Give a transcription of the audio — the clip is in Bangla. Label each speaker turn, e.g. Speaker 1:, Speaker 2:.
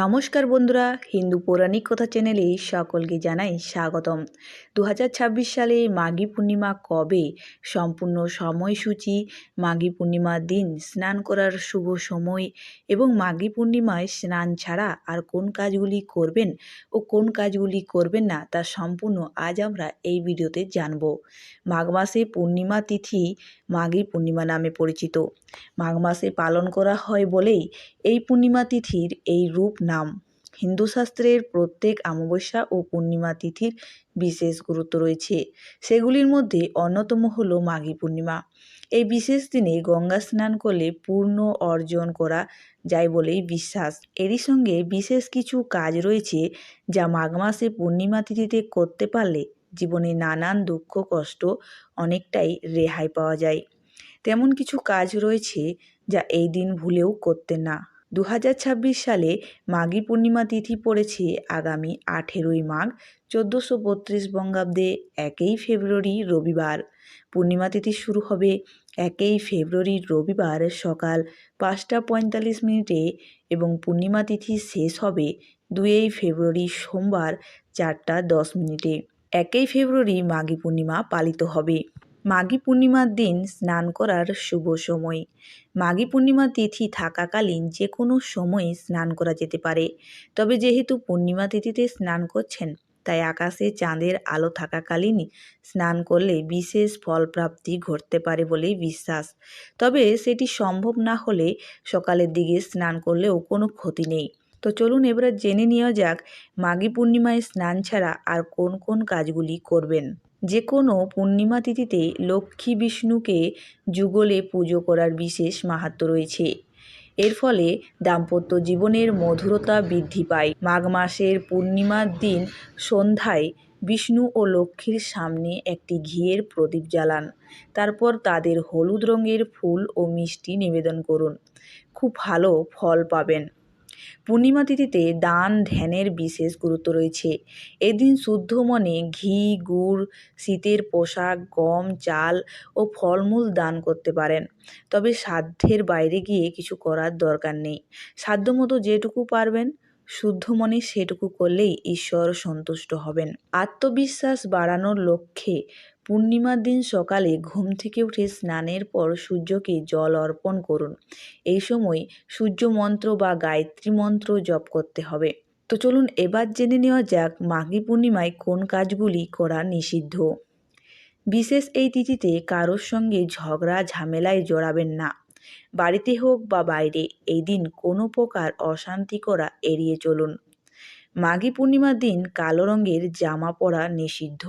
Speaker 1: নমস্কার বন্ধুরা, হিন্দু পৌরাণিক কথা চ্যানেলে সকলকে জানাই স্বাগতম। 2026 সালে মাঘী পূর্ণিমা কবে, সম্পূর্ণ সময়সূচি, মাঘী পূর্ণিমার দিন স্নান করার শুভ সময় এবং মাঘী পূর্ণিমায় স্নান ছাড়া আর কোন কাজগুলি করবেন ও কোন কাজগুলি করবেন না তা সম্পূর্ণ আজ আমরা এই ভিডিওতে জানব। মাঘ মাসে পূর্ণিমা তিথি মাঘী পূর্ণিমা নামে পরিচিত। মাঘ মাসে পালন করা হয় বলেই এই পূর্ণিমা তিথির এই রূপ নাম। হিন্দু শাস্ত্রের প্রত্যেক অমাবস্যা ও পূর্ণিমা তিথির বিশেষ গুরুত্ব রয়েছে। সেগুলির মধ্যে অন্যতম হল মাঘী পূর্ণিমা। এই বিশেষ দিনে গঙ্গা স্নান করলে পূর্ণ অর্জন করা যায় বলেই বিশ্বাস। এরই সঙ্গে বিশেষ কিছু কাজ রয়েছে যা মাঘ মাসে পূর্ণিমা তিথিতে করতে পারলে জীবনে নানান দুঃখ কষ্ট অনেকটাই রেহাই পাওয়া যায়। তেমন কিছু কাজ রয়েছে যা এই দিন ভুলেও করতে না। 2026 সালে মাঘী পূর্ণিমা তিথি পড়েছে আগামী 18ই মাঘ 1432 বঙ্গাব্দে 1 ফেব্রুয়ারি রবিবার। পূর্ণিমা তিথি শুরু হবে 1 ফেব্রুয়ারি রবিবার সকাল 5টা 45 এবং পূর্ণিমা তিথি শেষ হবে 2 ফেব্রুয়ারি সোমবার 4টা 10। 1 ফেব্রুয়ারি মাঘী পূর্ণিমা পালিত হবে। মাঘী পূর্ণিমার দিন স্নান করার শুভ সময়। মাঘী পূর্ণিমা তিথি থাকাকালীন যে কোনো সময়ে স্নান করা যেতে পারে, তবে যেহেতু পূর্ণিমা তিথিতে স্নান করছেন তাই আকাশে চাঁদের আলো থাকাকালীনই স্নান করলে বিশেষ ফলপ্রাপ্তি ঘটতে পারে বলেই বিশ্বাস। তবে সেটি সম্ভব না হলে সকালের দিকে স্নান করলেও কোনো ক্ষতি নেই। তো চলুন এবারে জেনে নেওয়া যাক মাঘী পূর্ণিমায় স্নান ছাড়া আর কোন কোন কাজগুলি করবেন। যে কোনো পূর্ণিমা তিথিতে লক্ষ্মী বিষ্ণুকে যুগলে পুজো করার বিশেষ মাহাত্ম্য রয়েছে। এর ফলে দাম্পত্য জীবনের মধুরতা বৃদ্ধি পায়। মাঘ মাসের পূর্ণিমার দিন সন্ধ্যায় বিষ্ণু ও লক্ষ্মীর সামনে একটি ঘিয়ের প্রদীপ জ্বালান। তারপর তাদের হলুদ রঙের ফুল ও মিষ্টি নিবেদন করুন। খুব ভালো ফল পাবেন। পূর্ণিমা তিথিতে দান ধ্যানের বিশেষ গুরুত্ব রয়েছে। এদিন শুদ্ধ মনে ঘি, গুড়, শীতের পোশাক, গম, চাল ও ফলমূল দান করতে পারেন। তবে সাধ্যের বাইরে গিয়ে কিছু করার দরকার নেই। সাধ্যমতো যেটুকু পারবেন শুদ্ধ মনে সেটুকু করলেই ঈশ্বর সন্তুষ্ট হবেন। আত্মবিশ্বাস বাড়ানোর লক্ষ্যে পূর্ণিমার দিন সকালে ঘুম থেকে উঠে স্নানের পর সূর্যকে জল অর্পণ করুন। এই সময় সূর্য মন্ত্র বা গায়ত্রী মন্ত্র জপ করতে হবে। তো চলুন এবার জেনে নেওয়া যাক মাঘী পূর্ণিমায় কোন কাজগুলি করা নিষিদ্ধ। বিশেষ এই তিথিতে কারোর সঙ্গে ঝগড়া ঝামেলায় জড়াবেন না। বাড়িতে হোক বা বাইরে এই দিন কোনো প্রকার অশান্তি করা এড়িয়ে চলুন। মাঘী পূর্ণিমার দিন কালো রঙের জামা পরা নিষিদ্ধ।